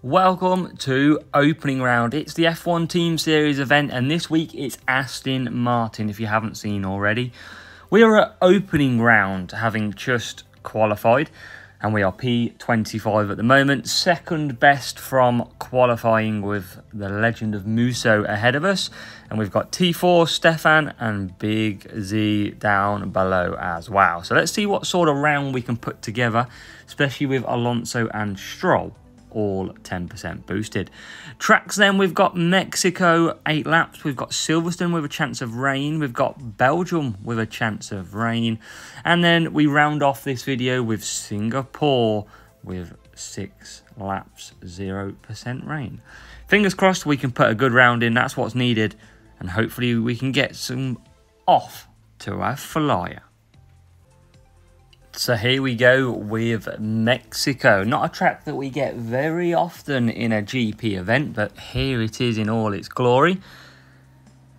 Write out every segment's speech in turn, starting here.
Welcome to opening round. It's the F1 Team Series event, and this week it's Aston Martin, if you haven't seen already. We are at opening round, having just qualified, and we are P25 at the moment. Second best from qualifying, with the legend of Musso ahead of us. And we've got T4, Stefan, and Big Z down below as well. So let's see what sort of round we can put together, especially with Alonso and Stroll all 10% boosted. Tracks then, we've got Mexico, 8 laps. We've got Silverstone with a chance of rain. We've got Belgium with a chance of rain. And then we round off this video with Singapore with 6 laps, 0% rain. Fingers crossed we can put a good round in. That's what's needed. And hopefully we can get some off to our flyer. So here we go with Mexico. Not a track that we get very often in a GP event, but here it is in all its glory.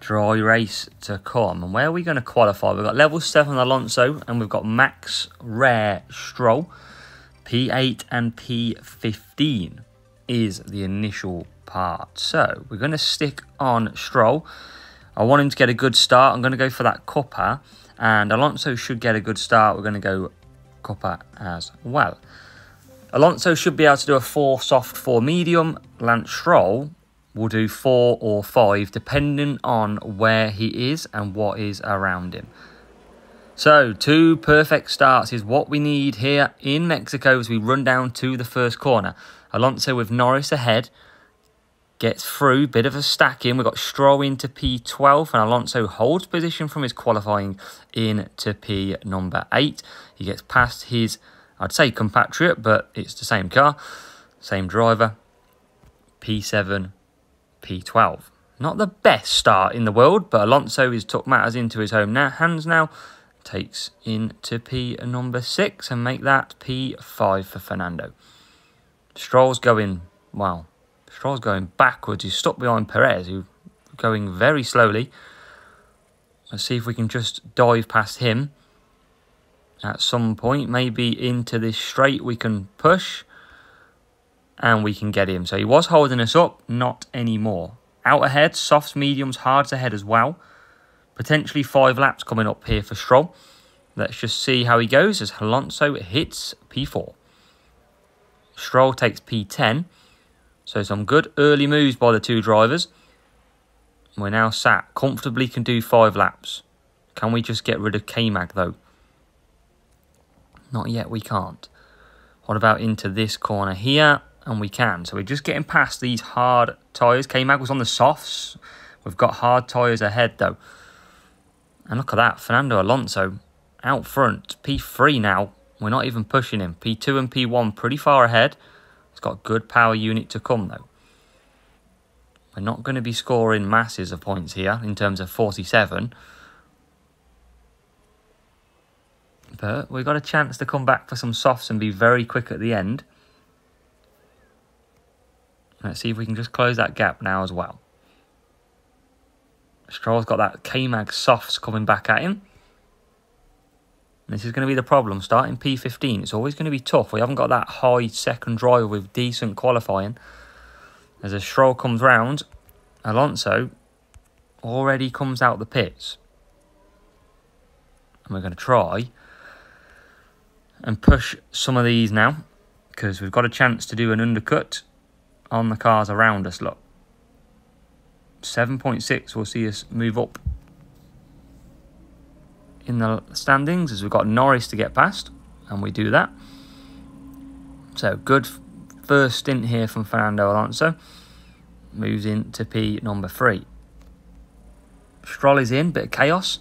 Dry race to come. And where are we going to qualify? We've got level 7 Alonso, and we've got Max, Rare, Stroll. P8 and P15 is the initial part. So we're going to stick on Stroll. I want him to get a good start. I'm going to go for that cuppa. And Alonso should get a good start. We're going to go cuppa as well. Alonso should be able to do a 4 soft, 4 medium. Lance Stroll will do 4 or 5 depending on where he is and what is around him. So 2 perfect starts is what we need here in Mexico as we run down to the first corner. Alonso with Norris ahead gets through, bit of a stack in. We've got Stroll into P12, and Alonso holds position from his qualifying into P number 8. He gets past his, I'd say compatriot, but it's the same car, same driver. P7, P12. Not the best start in the world, but Alonso has took matters into his own hands now. Takes into P number 6 and make that P5 for Fernando. Stroll's going, well, Stroll's going backwards. He's stuck behind Perez, who's going very slowly. Let's see if we can just dive past him. At some point, maybe into this straight, we can push. And we can get him. So he was holding us up, not anymore. Out ahead, softs, mediums, hards ahead as well. Potentially 5 laps coming up here for Stroll. Let's just see how he goes as Alonso hits P4. Stroll takes P10. So some good early moves by the 2 drivers. We're now sat comfortably, can do 5 laps. Can we just get rid of K-Mag though? Not yet, we can't. What about into this corner here? And we can. So we're just getting past these hard tyres. K-Mag was on the softs. We've got hard tyres ahead though. And look at that, Fernando Alonso out front. P3 now. We're not even pushing him. P2 and P1 pretty far ahead. He's got good power unit to come though. We're not going to be scoring masses of points here in terms of 47. But we've got a chance to come back for some softs and be very quick at the end. Let's see if we can just close that gap now as well. Stroll's got that K-Mag softs coming back at him. This is going to be the problem. Starting P15, it's always going to be tough. We haven't got that high second driver with decent qualifying. As a Stroll comes round, Alonso already comes out the pits. And we're going to try and push some of these now, because we've got a chance to do an undercut on the cars around us. Look, 7.6 will see us move up in the standings as we've got Norris to get past, and we do that. So good first stint here from Fernando Alonso. Moves into P number 3. Stroll is in, bit of chaos.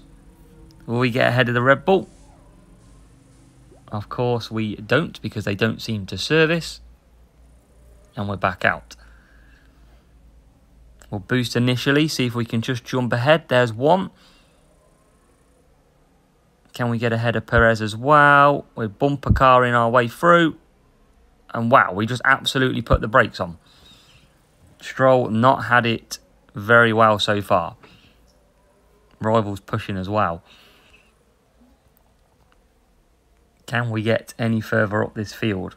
Will we get ahead of the Red Bull? Of course we don't, because they don't seem to service. And we're back out. We'll boost initially, see if we can just jump ahead. There's one. Can we get ahead of Perez as well? We're bumper carring our way through. And wow, we just absolutely put the brakes on. Stroll not had it very well so far. Rivals pushing as well. Can we get any further up this field?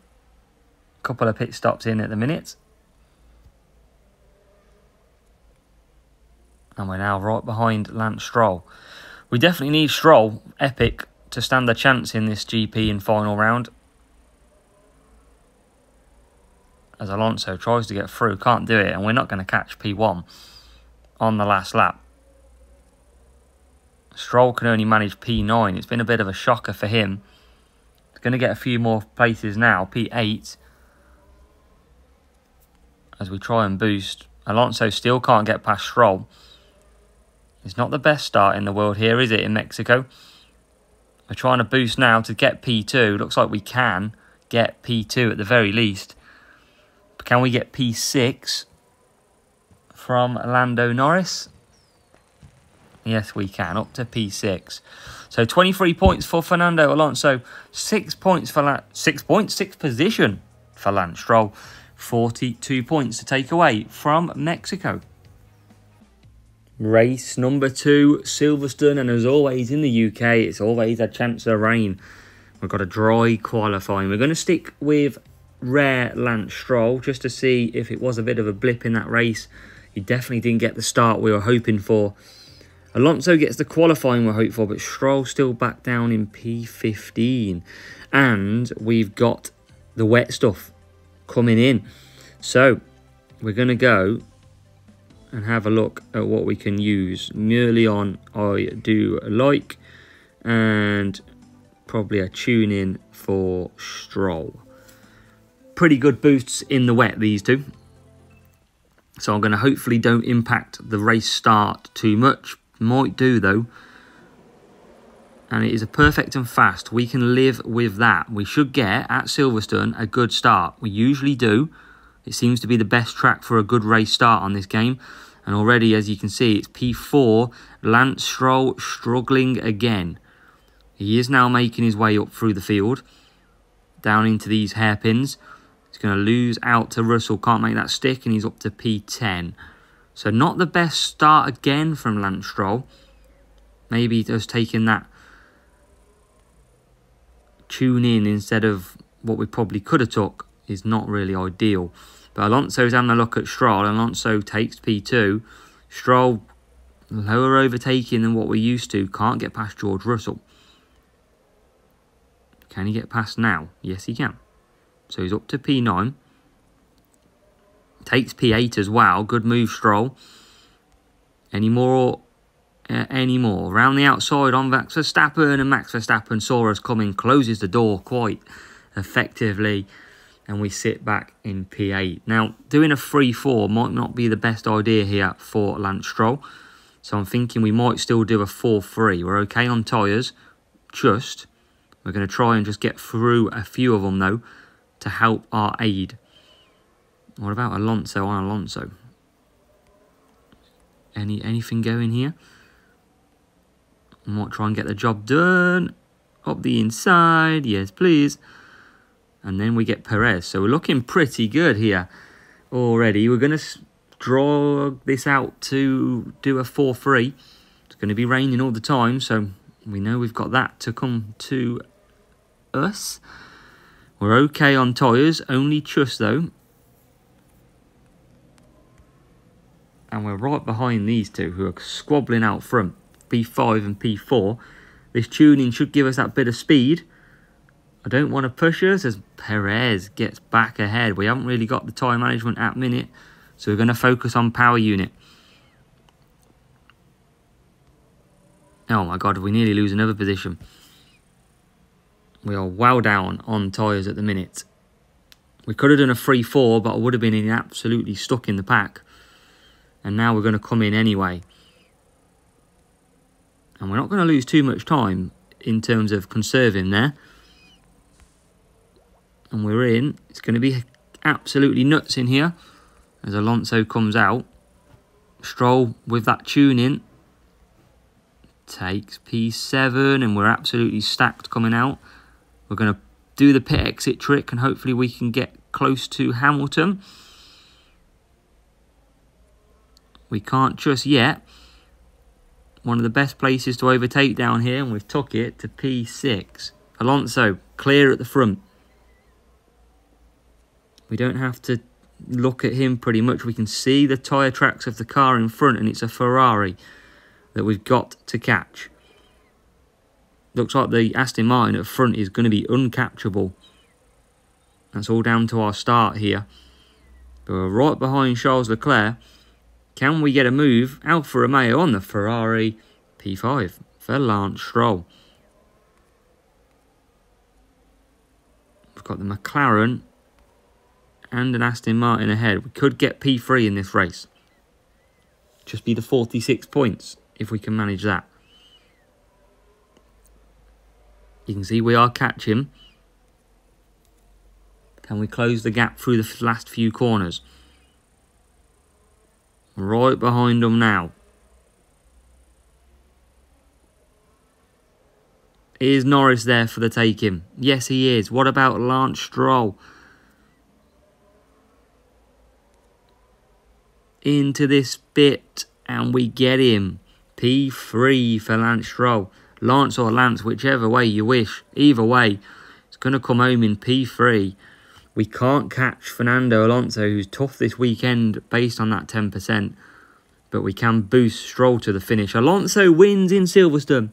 Couple of pit stops in at the minute. And we're now right behind Lance Stroll. We definitely need Stroll, epic, to stand a chance in this GP in final round. As Alonso tries to get through, can't do it, and we're not going to catch P1 on the last lap. Stroll can only manage P9. It's been a bit of a shocker for him. He's going to get a few more places now, P8. As we try and boost. Alonso still can't get past Stroll. It's not the best start in the world here, is it, in Mexico? We're trying to boost now to get P2. Looks like we can get P2 at the very least. But can we get P6 from Lando Norris? Yes, we can, up to P6. So 23 points for Fernando Alonso. 6 points for sixth position for Lance Stroll. 42 points to take away from Mexico. Race number 2, Silverstone, and as always in the UK, it's always a chance of rain. We've got a dry qualifying. We're going to stick with rare Lance Stroll just to see if it was a bit of a blip in that race. He definitely didn't get the start we were hoping for. Alonso gets the qualifying we're hoping for, but Stroll still back down in P15. And we've got the wet stuff coming in. So we're going to go and have a look at what we can use. Nearly on I do like, and probably a tune in for Stroll. Pretty good boosts in the wet, these two. So I'm going to hopefully don't impact the race start too much. Might do though. And it is a perfect and fast. We can live with that. We should get at Silverstone a good start. We usually do. It seems to be the best track for a good race start on this game. And already, as you can see, it's P4. Lance Stroll struggling again. He is now making his way up through the field. Down into these hairpins. He's going to lose out to Russell. Can't make that stick. And he's up to P10. So not the best start again from Lance Stroll. Maybe just taking that tune in instead of what we probably could have took is not really ideal. But Alonso's having a look at Stroll. Alonso takes P2. Stroll lower overtaking than what we're used to. Can't get past George Russell. Can he get past now? Yes, he can. So he's up to P9. Takes P8 as well. Good move, Stroll. Any more? Round the outside on Max Verstappen. And Max Verstappen saw us coming. Closes the door quite effectively. And we sit back in P8. Now, doing a 3-4 might not be the best idea here for Lance Stroll. So I'm thinking we might still do a 4-3. We're okay on tyres. Just. We're going to try and just get through a few of them, though, to help our aid. What about Alonso on Alonso? Anything going here? I might try and get the job done. Up the inside. Yes, please. And then we get Perez. So we're looking pretty good here already. We're going to draw this out to do a 4-3. It's going to be raining all the time. So we know we've got that to come to us. We're okay on tyres. Only just though. And we're right behind these two who are squabbling out front. P5 and P4. This tuning should give us that bit of speed. I don't want to push us as Perez gets back ahead. We haven't really got the tyre management at minute. So we're going to focus on power unit. Oh my god, we nearly lose another position. We are well down on tyres at the minute. We could have done a 3-4, but I would have been absolutely stuck in the pack. And now we're going to come in anyway. And we're not going to lose too much time in terms of conserving there. And we're in. It's going to be absolutely nuts in here as Alonso comes out. Stroll with that tune in. Takes P7 and we're absolutely stacked coming out. We're going to do the pit exit trick and hopefully we can get close to Hamilton. We can't just yet. One of the best places to overtake down here, and we've took it to P6. Alonso, clear at the front. We don't have to look at him pretty much. We can see the tyre tracks of the car in front, and it's a Ferrari that we've got to catch. Looks like the Aston Martin at front is going to be uncatchable. That's all down to our start here. But we're right behind Charles Leclerc. Can we get a move? Alfa Romeo on the Ferrari P5 for Lance Stroll. We've got the McLaren and an Aston Martin ahead. We could get P3 in this race. Just be the 46 points if we can manage that. You can see we are catching. Can we close the gap through the last few corners? Right behind them now. Is Norris there for the taking? Yes, he is. What about Lance Stroll? Into this bit, and we get him. P3 for Lance Stroll. Lance or Lance, whichever way you wish. Either way, it's going to come home in P3. We can't catch Fernando Alonso, who's tough this weekend based on that 10%. But we can boost Stroll to the finish. Alonso wins in Silverstone.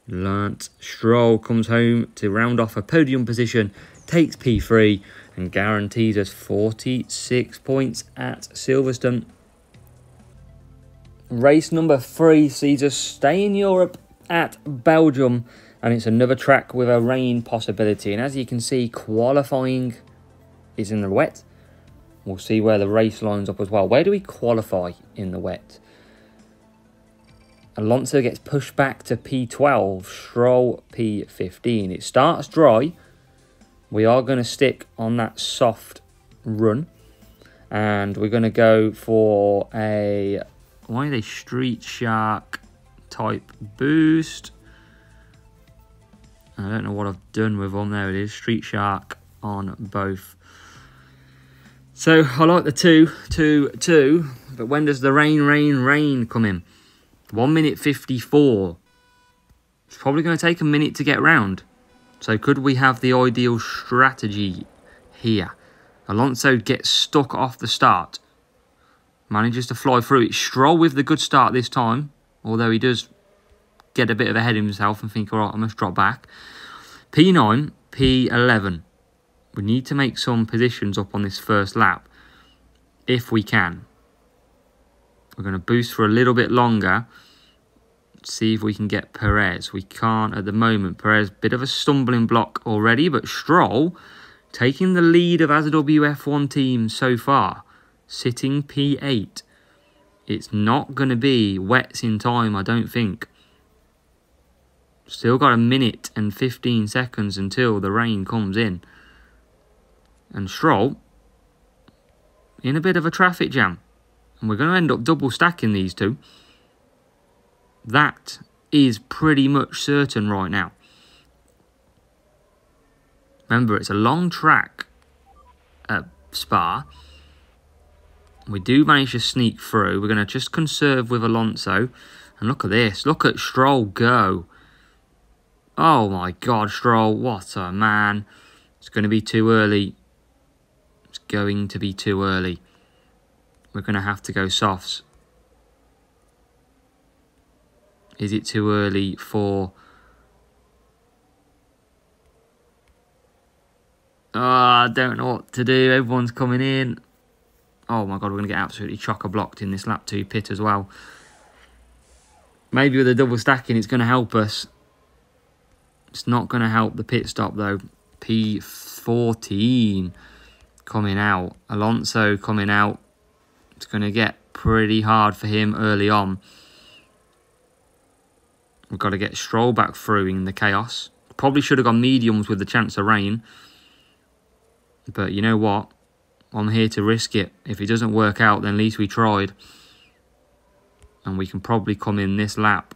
Lance Stroll comes home to round off a podium position, takes P3 and guarantees us 46 points at Silverstone. Race number 3 sees us stay in Europe at Belgium, and it's another track with a rain possibility. And as you can see, qualifying is in the wet. We'll see where the race lines up as well. Where do we qualify in the wet? Alonso gets pushed back to P12, Stroll P15. It starts dry. We are going to stick on that soft run. And we're going to go for a, why are they Street Shark type boost? I don't know what I've done with them. There it is, Street Shark on both. So I like the 2, but when does the rain come in? 1 minute 54. It's probably going to take a minute to get round. So could we have the ideal strategy here? Alonso gets stuck off the start. Manages to fly through it. Stroll with the good start this time. Although he does get a bit of ahead of himself and think, all right, I must drop back. P9, P11. We need to make some positions up on this first lap. If we can. We're going to boost for a little bit longer. See if we can get Perez. We can't at the moment. Perez, bit of a stumbling block already. But Stroll, taking the lead of ASWF1 team so far. Sitting P8. It's not going to be wets in time, I don't think. Still got a minute and 15 seconds until the rain comes in. And Stroll, in a bit of a traffic jam. And we're going to end up double stacking these two. That is pretty much certain right now. Remember, it's a long track at Spa. We do manage to sneak through. We're going to just conserve with Alonso. And look at this. Look at Stroll go. Oh my God, Stroll. What a man. It's going to be too early. It's going to be too early. We're going to have to go softs. Is it too early for... Oh, I don't know what to do. Everyone's coming in. Oh my God, we're going to get absolutely chock-a-blocked in this lap 2 pit as well. Maybe with the double stacking, it's going to help us. It's not going to help the pit stop though. P14 coming out. Alonso coming out. It's going to get pretty hard for him early on. We've got to get Stroll back through in the chaos. Probably should have gone mediums with the chance of rain. But you know what? I'm here to risk it. If it doesn't work out, then at least we tried. And we can probably come in this lap.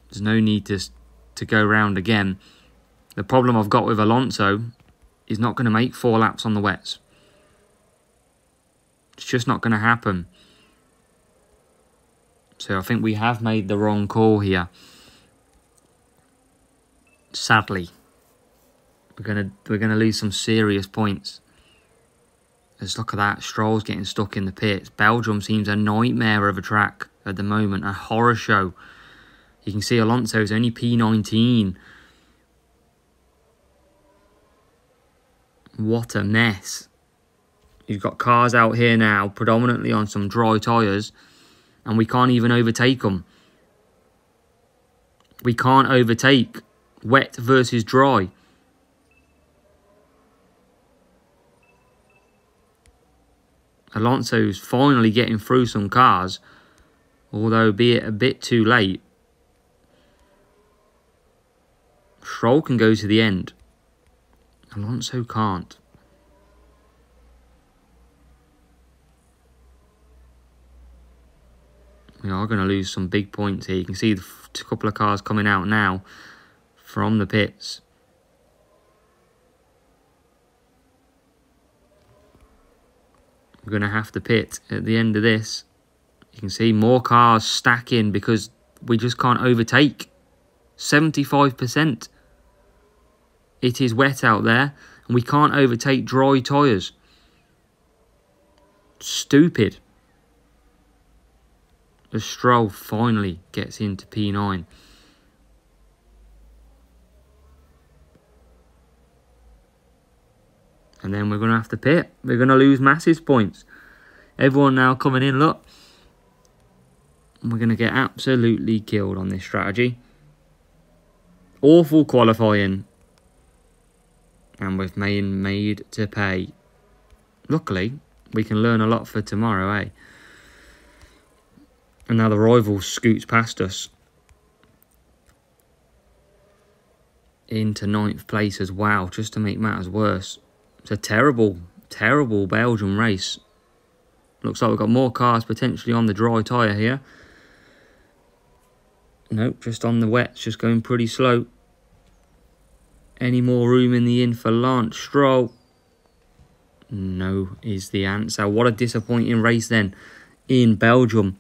There's no need to go round again. The problem I've got with Alonso is not going to make 4 laps on the wets. It's just not going to happen. So I think we have made the wrong call here. Sadly. We're gonna lose some serious points. Just look at that. Stroll's getting stuck in the pits. Belgium seems a nightmare of a track at the moment. A horror show. You can see Alonso's only P19. What a mess. You've got cars out here now, predominantly on some dry tyres, and we can't even overtake them. We can't overtake wet versus dry. Alonso's finally getting through some cars, although be it a bit too late. Stroll can go to the end. Alonso can't. We are going to lose some big points here. You can see a couple of cars coming out now from the pits. We're going to have to pit at the end of this. You can see more cars stacking because we just can't overtake. 75%. It is wet out there and we can't overtake dry tyres. Stupid. As Stroll finally gets into P9. And then we're going to have to pit. We're going to lose massive points. Everyone now coming in, look. And we're going to get absolutely killed on this strategy. Awful qualifying. And we've been made to pay. Luckily, we can learn a lot for tomorrow, eh? And now the rival scoots past us. Into 9th place as well, just to make matters worse. It's a terrible, terrible Belgium race. Looks like we've got more cars potentially on the dry tyre here. Nope, just on the wets, just going pretty slow. Any more room in the inn for Lance Stroll? No is the answer. What a disappointing race then in Belgium.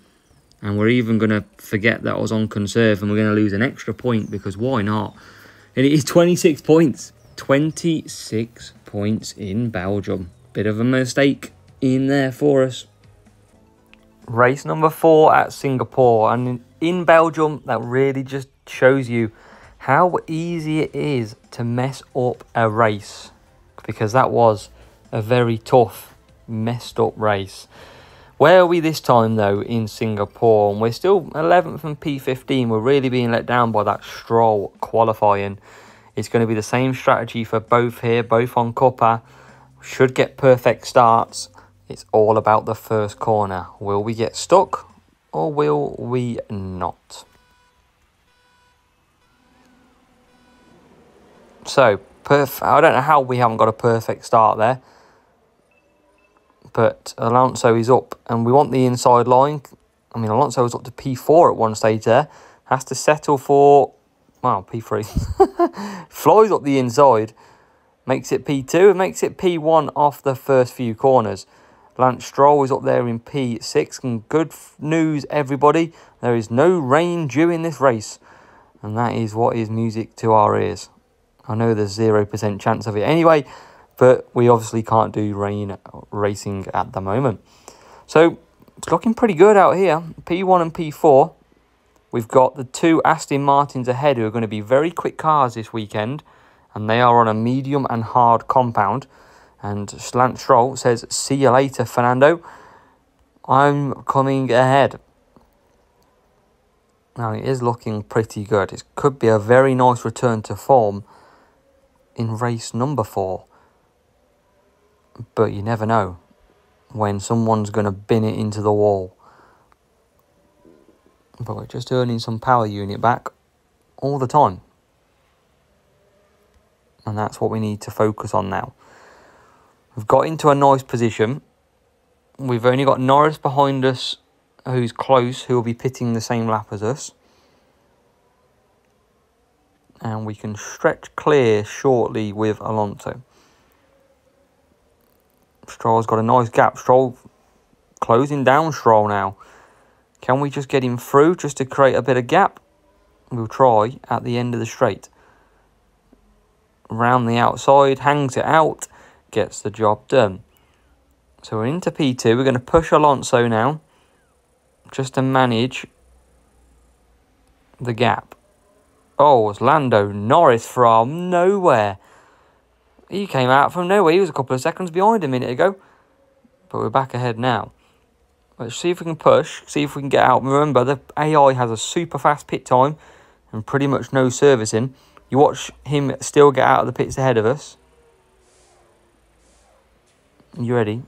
And we're even going to forget that I was on conserve and we're going to lose an extra point because why not? And it is 26 points. 26 points in Belgium. Bit of a mistake in there for us. Race number 4 at Singapore. And in Belgium, that really just shows you how easy it is to mess up a race. Because that was a very tough, messed up race. Where are we this time, though, in Singapore? And we're still 11th and P15. We're really being let down by that Stroll qualifying. It's going to be the same strategy for both here, both on Cuppa. Should get perfect starts. It's all about the first corner. Will we get stuck or will we not? So, I don't know how we haven't got a perfect start there. But Alonso is up and we want the inside line. I mean, Alonso was up to P4 at one stage there. Has to settle for, well, P3. Flies up the inside. Makes it P2 and makes it P1 off the first few corners. Lance Stroll is up there in P6. And good news, everybody. There is no rain due in this race. And that is what is music to our ears. I know there's 0% chance of it anyway. But we obviously can't do rain racing at the moment. So, it's looking pretty good out here. P1 and P4. We've got the 2 Aston Martins ahead who are going to be very quick cars this weekend. And they are on a medium and hard compound. And Lance Stroll says, see you later, Fernando. I'm coming ahead. Now, it is looking pretty good. It could be a very nice return to form in race number 4. But you never know when someone's going to bin it into the wall. But we're just earning some power unit back all the time. And that's what we need to focus on now. We've got into a nice position. We've only got Norris behind us, who's close, who will be pitting the same lap as us. And we can stretch clear shortly with Alonso. Stroll's got a nice gap. Stroll closing down Stroll now. Can we just get him through just to create a bit of gap? We'll try at the end of the straight. Round the outside, hangs it out, gets the job done. So we're into P2. We're going to push Alonso now, just to manage the gap. Oh, it's Lando Norris from nowhere. He came out from nowhere. He was a couple of seconds behind a minute ago. But we're back ahead now. Let's see if we can push, see if we can get out. Remember, the AI has a super fast pit time and pretty much no servicing. You watch him still get out of the pits ahead of us. You ready?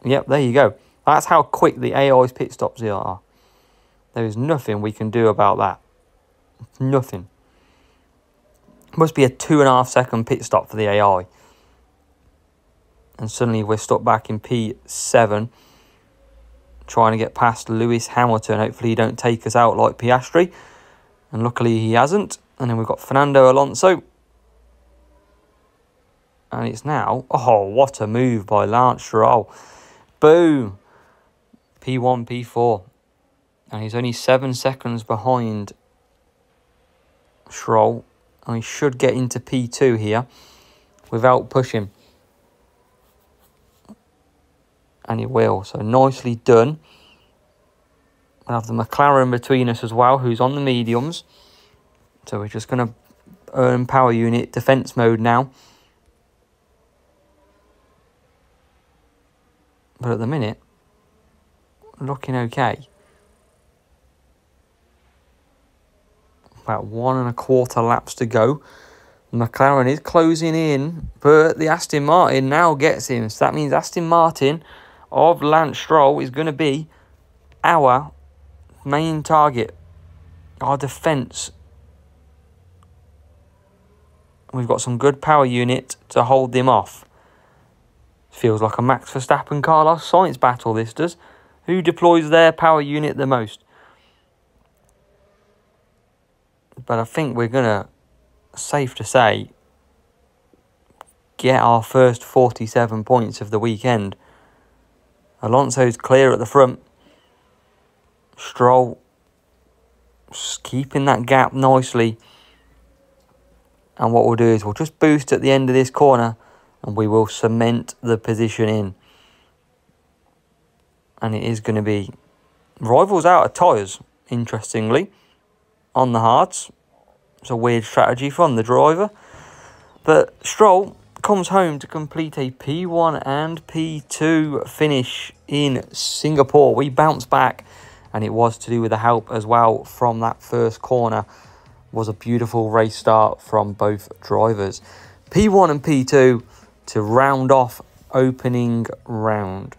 Yep, there you go. That's how quick the AI's pit stops are. There is nothing we can do about that. Nothing. Must be a 2.5 second pit stop for the AI. And suddenly we're stuck back in P7. Trying to get past Lewis Hamilton. Hopefully he don't take us out like Piastri. And luckily he hasn't. And then we've got Fernando Alonso. And it's now... Oh, what a move by Lance Stroll. Boom. P1, P4. And he's only 7 seconds behind Stroll. And he should get into P2 here without pushing. And he will. So nicely done. We'll have the McLaren between us as well, who's on the mediums. So we're just going to earn power unit defense mode now. But at the minute, looking okay. About 1.25 laps to go. McLaren is closing in, but the Aston Martin now gets him. So that means Aston Martin of Lance Stroll is going to be our main target, our defence. We've got some good power unit to hold them off. Feels like a Max Verstappen Carlos Sainz battle, this does. Who deploys their power unit the most? But I think we're going to, safe to say, get our first 47 points of the weekend. Alonso's clear at the front. Stroll just keeping that gap nicely. And what we'll do is we'll just boost at the end of this corner and we will cement the position in. And it is going to be rivals out of tyres, interestingly, on the hards. It's a weird strategy from the driver. But Stroll comes home to complete a P1 and P2 finish in Singapore. We bounced back, and it was to do with the help as well from that first corner. It was a beautiful race start from both drivers. P1 and P2 to round off opening round.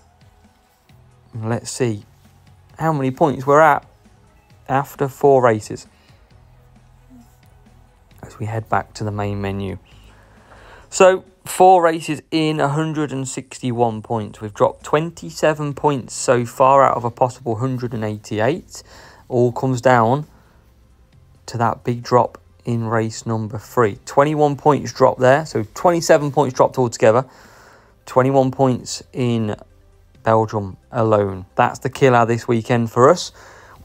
Let's see how many points we're at after 4 races as we head back to the main menu. So 4 races in, 161 points. We've dropped 27 points so far out of a possible 188. All comes down to that big drop in race number 3. 21 points dropped there, so 27 points dropped altogether. 21 points in Belgium alone. That's the killer this weekend for us.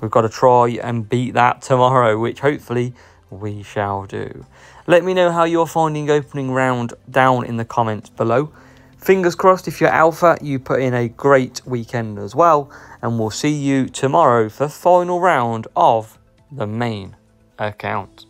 We've got to try and beat that tomorrow, which hopefully we shall do. Let me know how you're finding opening round down in the comments below. Fingers crossed if you're Alpha, you put in a great weekend as well. And we'll see you tomorrow for final round of the main account.